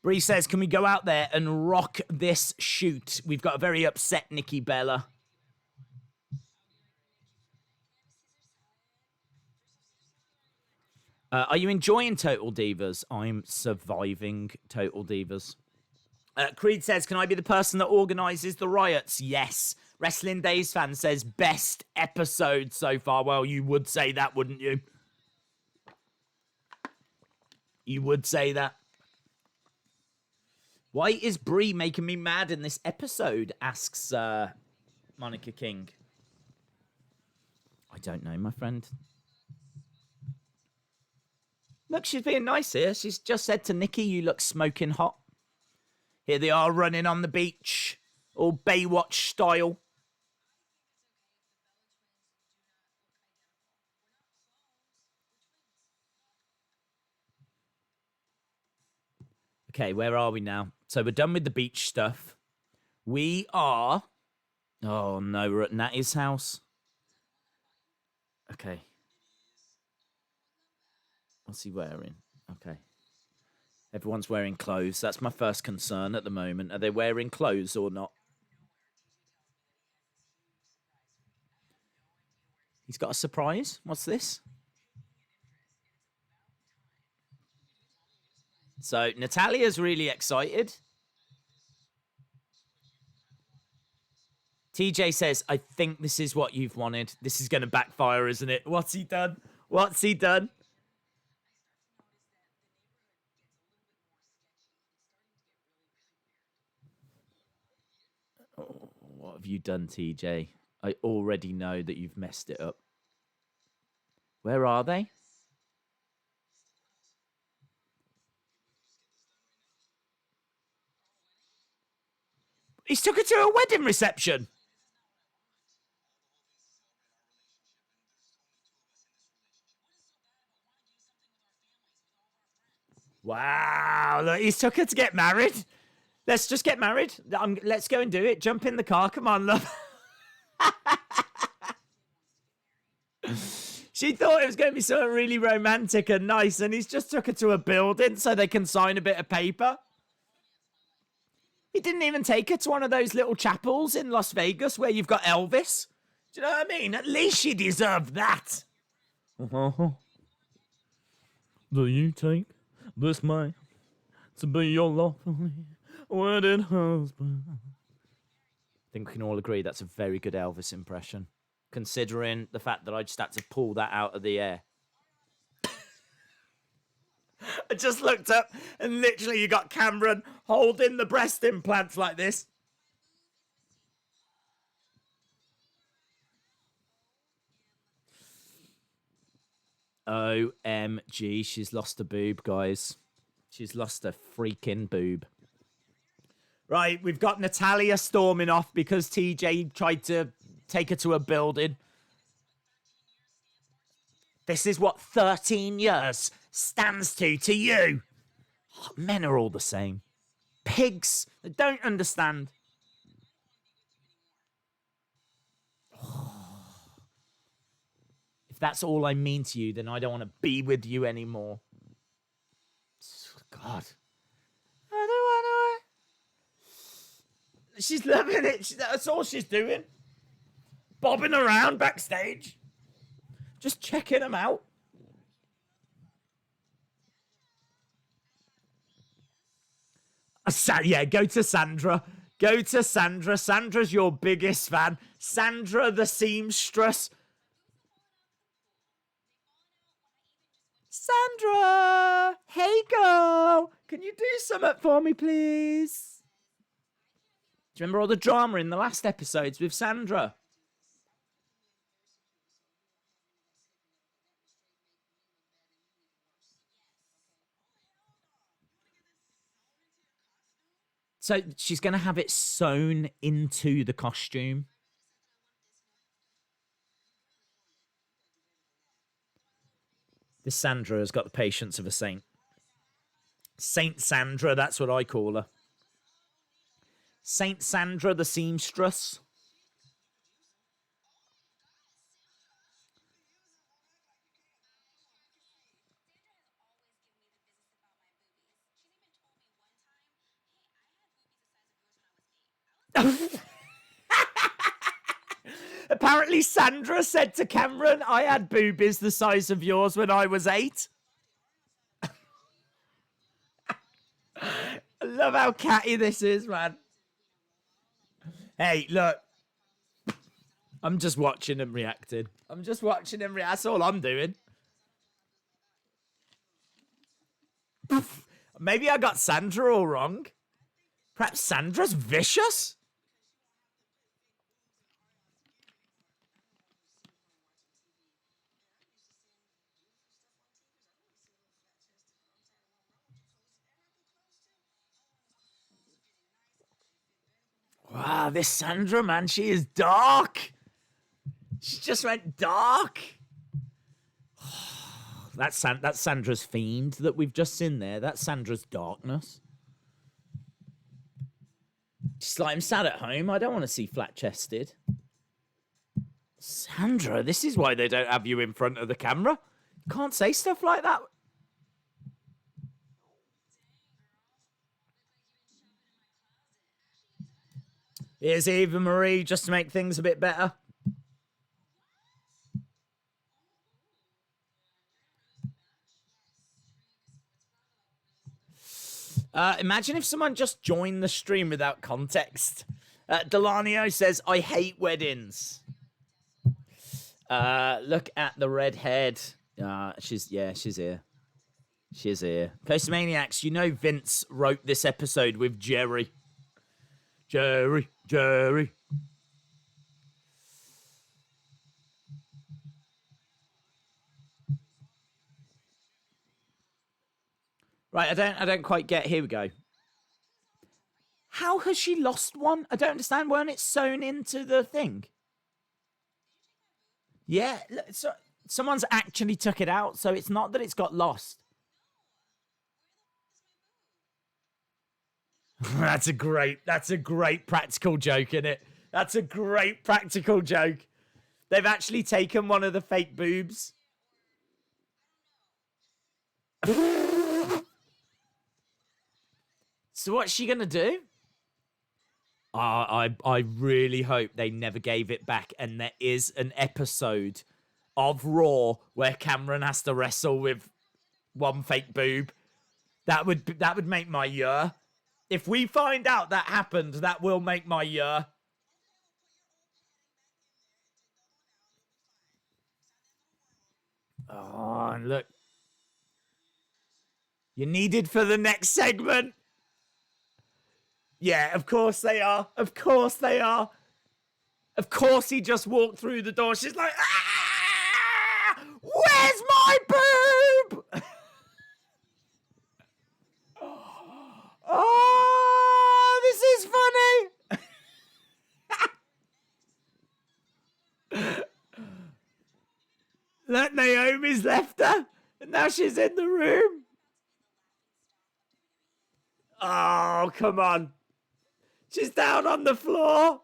Bree says, can we go out there and rock this shoot? We've got a very upset Nikki Bella. Are you enjoying Total Divas? I'm surviving Total Divas. Creed says, can I be the person that organises the riots? Yes. Wrestling Days fan says, best episode so far. Well, you would say that, wouldn't you? You would say that. Why is Bree making me mad in this episode? Asks Monica King. I don't know, my friend. Look, she's being nice here. She's just said to Nikki, you look smoking hot. Here they are running on the beach. All Baywatch style. Okay, where are we now? So we're done with the beach stuff. We are... Oh, no, we're at Nattie's house. Okay. What's he wearing? Okay. Everyone's wearing clothes. That's my first concern at the moment. Are they wearing clothes or not? He's got a surprise. What's this? So Natalya's really excited. TJ says, I think this is what you've wanted. This is going to backfire, isn't it? What's he done? What's he done? Oh, what have you done, TJ? I already know that you've messed it up. Where are they? He's took her to a wedding reception. Wow, look, he's took her to get married. Let's just get married. Let's go and do it. Jump in the car. Come on, love. She thought it was going to be something really romantic and nice, and he's just took her to a building so they can sign a bit of paper. He didn't even take her to one of those little chapels in Las Vegas where you've got Elvis. Do you know what I mean? At least she deserved that. Do you take this man to be your lawfully wedded husband? I think we can all agree that's a very good Elvis impression, considering the fact that I just had to pull that out of the air. I just looked up and literally you got Cameron holding the breast implants like this. OMG, she's lost a boob, guys. She's lost a freaking boob. Right, we've got Natalya storming off because TJ tried to take her to a building. This is what 13 years stands to you. Oh, men are all the same. Pigs. They don't understand. If that's all I mean to you, then I don't want to be with you anymore. God. I don't want to. She's loving it. That's all she's doing. Bobbing around backstage. Just checking them out. Yeah, go to Sandra. Go to Sandra. Sandra's your biggest fan. Sandra the seamstress. Sandra! Hey, girl! Can you do something for me, please? Do you remember all the drama in the last episodes with Sandra? So she's going to have it sewn into the costume. This Sandra has got the patience of a saint. Saint Sandra, that's what I call her. Saint Sandra the seamstress. Apparently Sandra said to Cameron, I had boobies the size of yours when I was 8. I love how catty this is, man. Hey, look. I'm just watching him reacting. I'm just watching him react. That's all I'm doing. Maybe I got Sandra all wrong. Perhaps Sandra's vicious? Wow, this Sandra, man, she is dark. She just went dark. That's Sandra's fiend that we've just seen there. That's Sandra's darkness. Just like I'm sat at home. I don't want to see flat-chested. Sandra, this is why they don't have you in front of the camera. You can't say stuff like that. Here's Eva Marie, just to make things a bit better. Imagine if someone just joined the stream without context. Delanio says, I hate weddings. Look at the redhead. She's here. She's here. Coastamaniacs, you know Vince wrote this episode with Jerry. Jerry. Right, I don't quite get. Here we go. how has she lost one? I don't understand. Weren't it sewn into the thing? Yeah, so someone's actually took it out, so it's not that it's got lost. That's a great practical joke, isn't it? That's a great practical joke. They've actually taken one of the fake boobs. So what's she gonna do? I really hope they never gave it back, and there is an episode of Raw where Cameron has to wrestle with one fake boob. That would make my year. If we find out that happened, that will make my year. Oh, and look. You're needed for the next segment. Yeah, of course they are. Of course they are. Of course he just walked through the door. She's like, ah! Where's my boob? Oh, this is funny. Look, Naomi's left her, and now she's in the room. Oh, come on. She's down on the floor.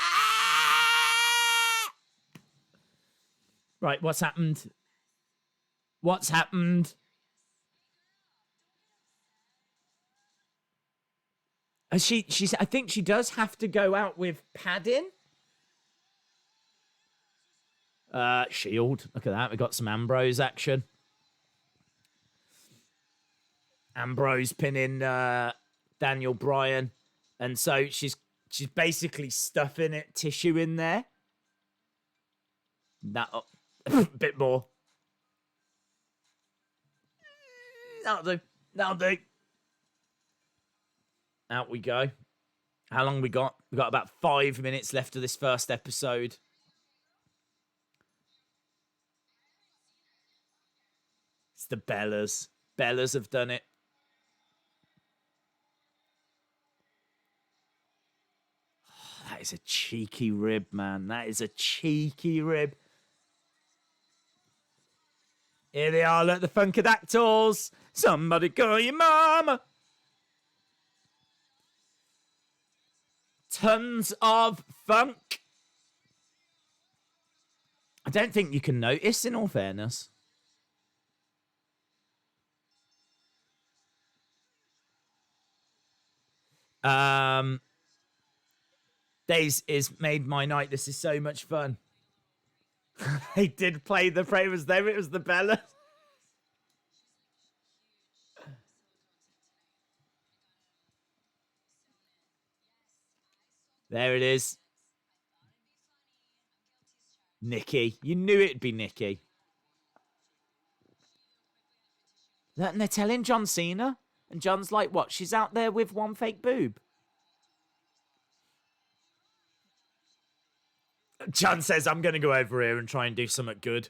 Ah! Right, what's happened? What's happened? She's I think she does have to go out with padding. Shield. Look at that. We got some Ambrose action. Ambrose pinning Daniel Bryan. And so she's basically stuffing tissue in there. That a bit more. That'll do. That'll do. Out we go. How long we got? We got about 5 minutes left of this first episode. It's the Bellas. Bellas have done it. Oh, that is a cheeky rib, man. That is a cheeky rib. Here they are, look, the Funkadactyls. Somebody call your mama. Tons of funk. I don't think you can notice, in all fairness. Days is made my night. This is so much fun. They did play the Bravers there. It was the Bellas. There it is. Nikki. You knew it'd be Nikki. And they're telling John Cena. And John's like, what? She's out there with one fake boob. John says, I'm going to go over here and try and do something good.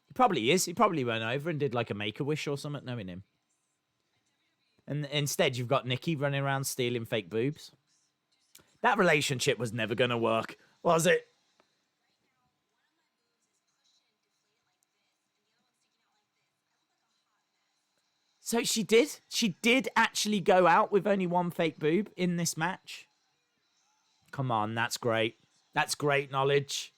He probably is. He probably went over and did like a Make-A-Wish or something, knowing him. And instead, you've got Nikki running around stealing fake boobs. That relationship was never going to work, was it? So she did. She did actually go out with only one fake boob in this match. Come on, that's great. That's great knowledge.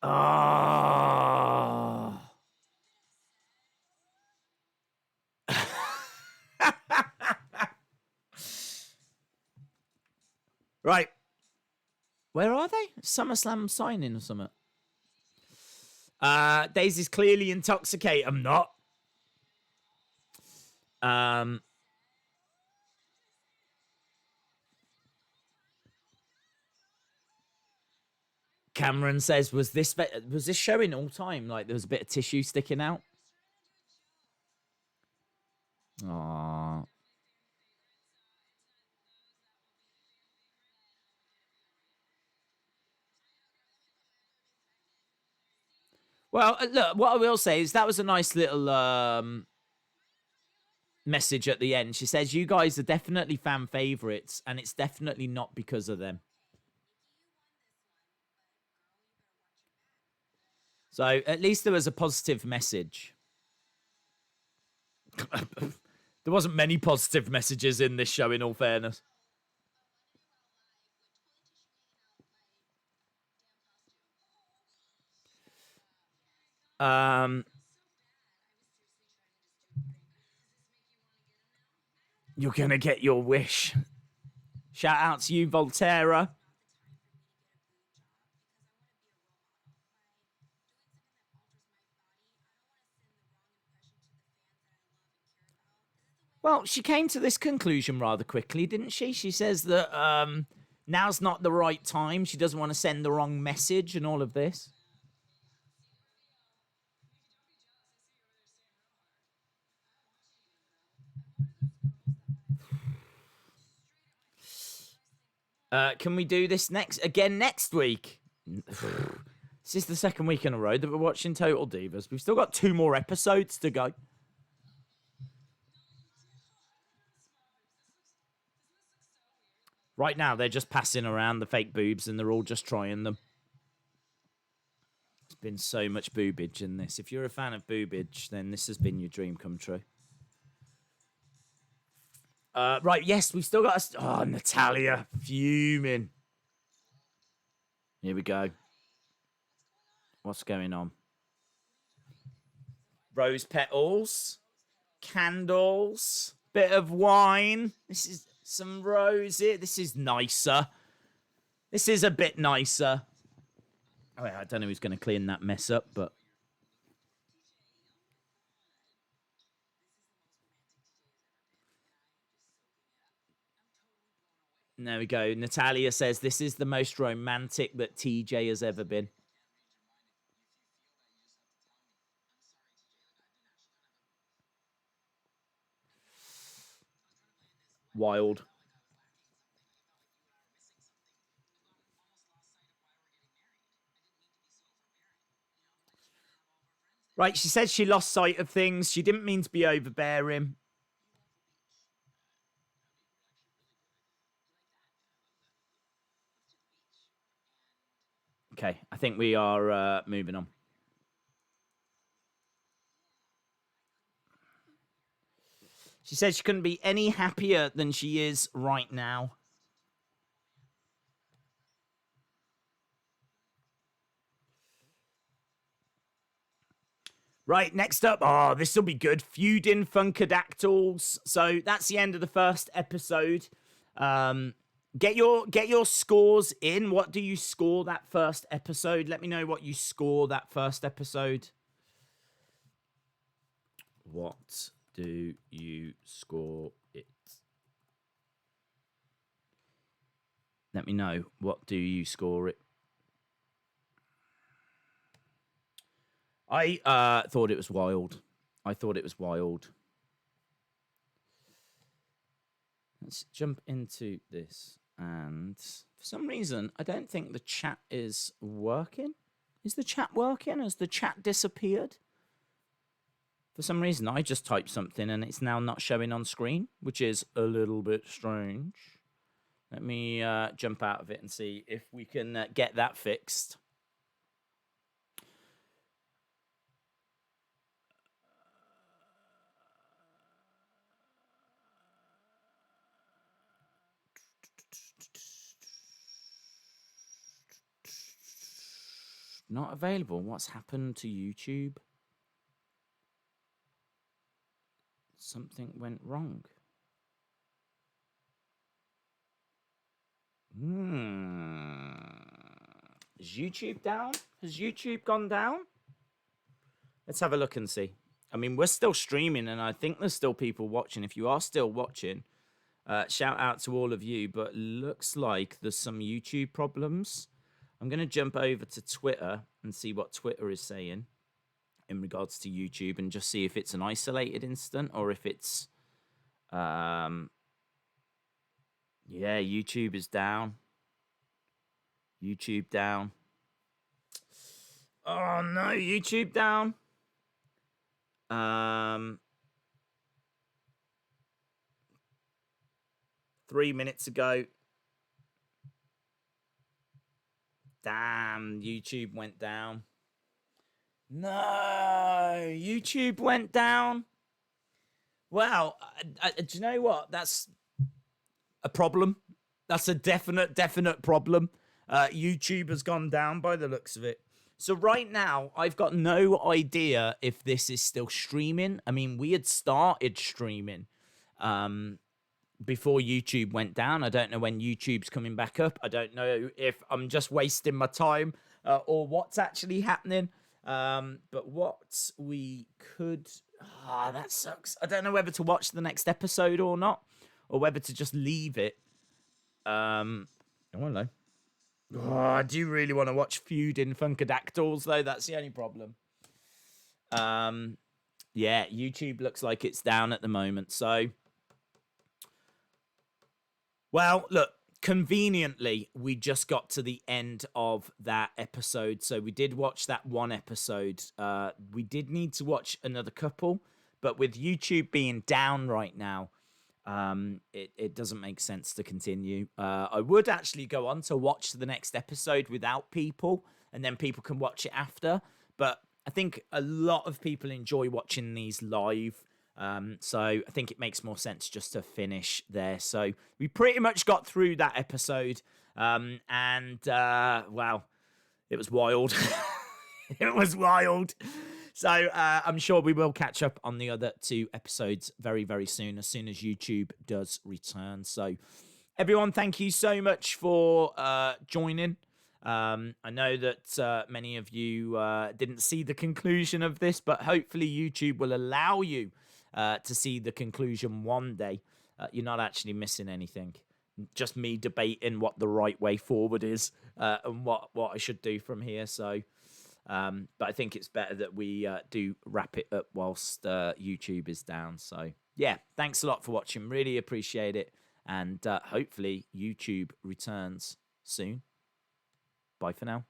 Oh. Right. Where are they? SummerSlam signing or something? Daisy's clearly intoxicated. I'm not. Cameron says, was this showing all time? Like there was a bit of tissue sticking out? Aww. Well, look, what I will say is that was a nice little message at the end. She says, you guys are definitely fan favorites, and it's definitely not because of them. So at least there was a positive message. There wasn't many positive messages in this show, in all fairness. You're gonna get your wish. Shout out to you, Volterra. Well, she came to this conclusion rather quickly, didn't she? She says that now's not the right time. She doesn't want to send the wrong message and all of this. Can we do this next week? This is the second week in a row that we're watching Total Divas. We've still got 2 more episodes to go. Right now, they're just passing around the fake boobs and they're all just trying them. There's been so much boobage in this. If you're a fan of boobage, then this has been your dream come true. Right, yes, we've still got... Oh, Natalya, fuming. Here we go. What's going on? Rose petals. Candles. Bit of wine. This is some rose. This is nicer. This is a bit nicer. Oh, I don't know who's going to clean that mess up, but... There we go. Natalya says, this is the most romantic that TJ has ever been. Wild. Right, she said she lost sight of things. She didn't mean to be overbearing. Okay, I think we are moving on. She said she couldn't be any happier than she is right now. Right, next up. Oh, this will be good. Feuding Funkadactyls. So that's the end of the first episode. Get your scores in. What do you score that first episode? Let me know what you score that first episode. What do you score it? Let me know. What do you score it? I thought it was wild. I thought it was wild. Let's jump into this. And for some reason, I don't think the chat is working. Is the chat working? Has the chat disappeared? For some reason, I just typed something and it's now not showing on screen, which is a little bit strange. Let me jump out of it and see if we can get that fixed. Not available. What's happened to YouTube? Something went wrong. Is YouTube down? Has YouTube gone down? Let's have a look and see. I mean, we're still streaming, and I think there's still people watching. If you are still watching, shout out to all of you. But looks like there's some YouTube problems. I'm going to jump over to Twitter and see what Twitter is saying in regards to YouTube and just see if it's an isolated incident or if it's... Yeah, YouTube is down. YouTube down. Oh no, YouTube down. 3 minutes ago. Damn, YouTube went down. No, YouTube went down. Well, do you know what? That's a problem. That's a definite problem. YouTube has gone down by the looks of it. So right now, I've got no idea if this is still streaming. I mean, we had started streaming before YouTube went down. I don't know when YouTube's coming back up. I don't know if I'm just wasting my time or what's actually happening. But what we could... that sucks. I don't know whether to watch the next episode or not, or whether to just leave it. I don't know. I do really want to watch Feuding Funkadactyls, though. That's the only problem. Yeah, YouTube looks like it's down at the moment. So, well, look, conveniently, we just got to the end of that episode. So we did watch that one episode. We did need to watch another couple, but with YouTube being down right now, it doesn't make sense to continue. I would actually go on to watch the next episode without people, and then people can watch it after. But I think a lot of people enjoy watching these live. So I think it makes more sense just to finish there. So we pretty much got through that episode. Wow, it was wild. It was wild. So I'm sure we will catch up on the other 2 episodes very, very soon as YouTube does return. So everyone, thank you so much for joining. I know that many of you didn't see the conclusion of this, but hopefully YouTube will allow you to see the conclusion one day. You're not actually missing anything. Just me debating what the right way forward is and what I should do from here. So... but I think it's better that we do wrap it up whilst YouTube is down. So, yeah, thanks a lot for watching. Really appreciate it. And hopefully YouTube returns soon. Bye for now.